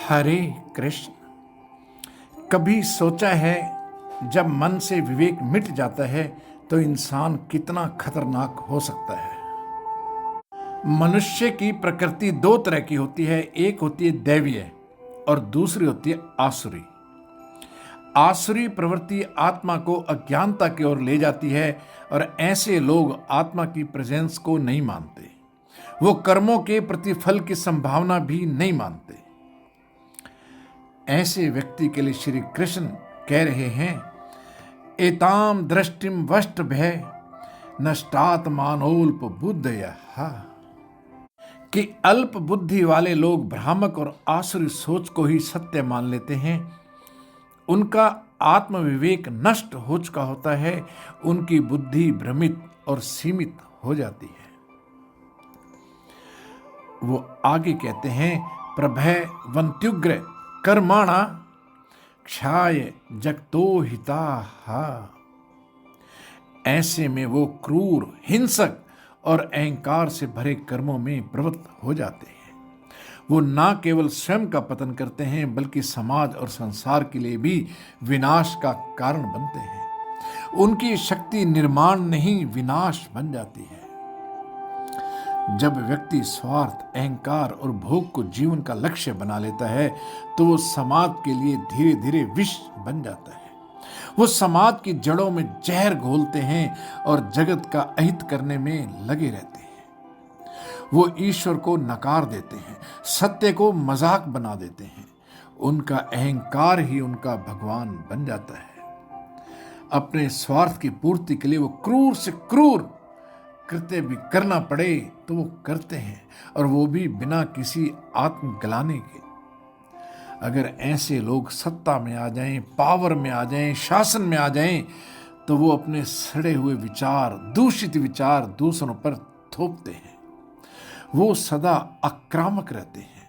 हरे कृष्ण। कभी सोचा है जब मन से विवेक मिट जाता है तो इंसान कितना खतरनाक हो सकता है। मनुष्य की प्रकृति दो तरह की होती है, एक होती है दैवीय और दूसरी होती है आसुरी। आसुरी प्रवृत्ति आत्मा को अज्ञानता की ओर ले जाती है और ऐसे लोग आत्मा की प्रेजेंस को नहीं मानते। वो कर्मों के प्रतिफल की संभावना भी नहीं मानते। ऐसे व्यक्ति के लिए श्री कृष्ण कह रहे हैं, एताम दृष्टिम वष्ट भय नष्टात्मानोल्प बुद्धय, कि अल्प बुद्धि वाले लोग भ्रामक और आसुरी सोच को ही सत्य मान लेते हैं। उनका आत्म विवेक नष्ट हो चुका होता है, उनकी बुद्धि भ्रमित और सीमित हो जाती है। वो आगे कहते हैं, प्रभय वंत्युग्र कर्माणा क्षाय जगतो हिता। ऐसे में वो क्रूर, हिंसक और अहंकार से भरे कर्मों में प्रवृत्त हो जाते हैं। वो ना केवल स्वयं का पतन करते हैं बल्कि समाज और संसार के लिए भी विनाश का कारण बनते हैं। उनकी शक्ति निर्माण नहीं, विनाश बन जाती है। जब व्यक्ति स्वार्थ, अहंकार और भोग को जीवन का लक्ष्य बना लेता है तो वो समाज के लिए धीरे धीरे विष बन जाता है। वो समाज की जड़ों में जहर घोलते हैं और जगत का अहित करने में लगे रहते हैं। वो ईश्वर को नकार देते हैं, सत्य को मजाक बना देते हैं। उनका अहंकार ही उनका भगवान बन जाता है। अपने स्वार्थ की पूर्ति के लिए वो क्रूर से क्रूर कृत्य भी करना पड़े तो वो करते हैं, और वो भी बिना किसी आत्म गलाने के। अगर ऐसे लोग सत्ता में आ जाएं, पावर में आ जाएं, शासन में आ जाएं, तो वो अपने सड़े हुए विचार, दूषित विचार दूसरों पर थोपते हैं। वो सदा आक्रामक रहते हैं,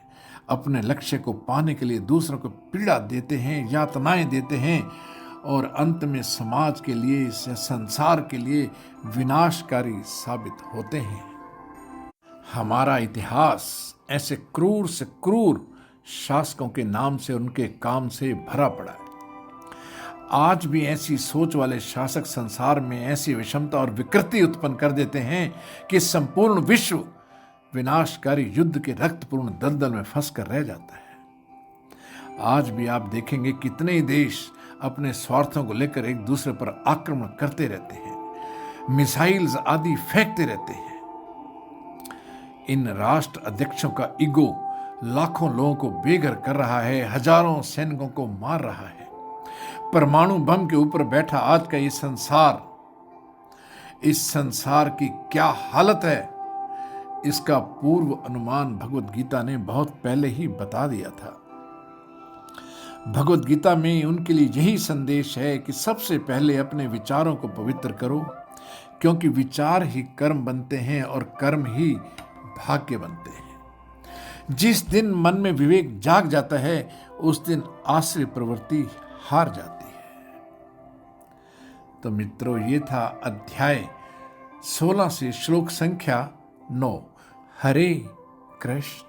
अपने लक्ष्य को पाने के लिए दूसरों को पीड़ा देते हैं, यातनाएं देते हैं, और अंत में समाज के लिए, संसार के लिए विनाशकारी साबित होते हैं। हमारा इतिहास ऐसे क्रूर से क्रूर शासकों के नाम से, उनके काम से भरा पड़ा है। आज भी ऐसी सोच वाले शासक संसार में ऐसी विषमता और विकृति उत्पन्न कर देते हैं कि संपूर्ण विश्व विनाशकारी युद्ध के रक्तपूर्ण दलदल में फंस कर रह जाता है। आज भी आप देखेंगे कितने देश अपने स्वार्थों को लेकर एक दूसरे पर आक्रमण करते रहते हैं, मिसाइल्स आदि फेंकते रहते हैं। इन राष्ट्र अध्यक्षों का ईगो लाखों लोगों को बेघर कर रहा है, हजारों सैनिकों को मार रहा है। परमाणु बम के ऊपर बैठा आज का ये संसार, इस संसार की क्या हालत है, इसका पूर्व अनुमान भगवत गीता ने बहुत पहले ही बता दिया था। भगवत गीता में उनके लिए यही संदेश है कि सबसे पहले अपने विचारों को पवित्र करो, क्योंकि विचार ही कर्म बनते हैं और कर्म ही भाग्य बनते हैं। जिस दिन मन में विवेक जाग जाता है उस दिन आश्रय प्रवृत्ति हार जाती है। तो मित्रों, ये था अध्याय 16 से श्लोक संख्या 9। हरे कृष्ण।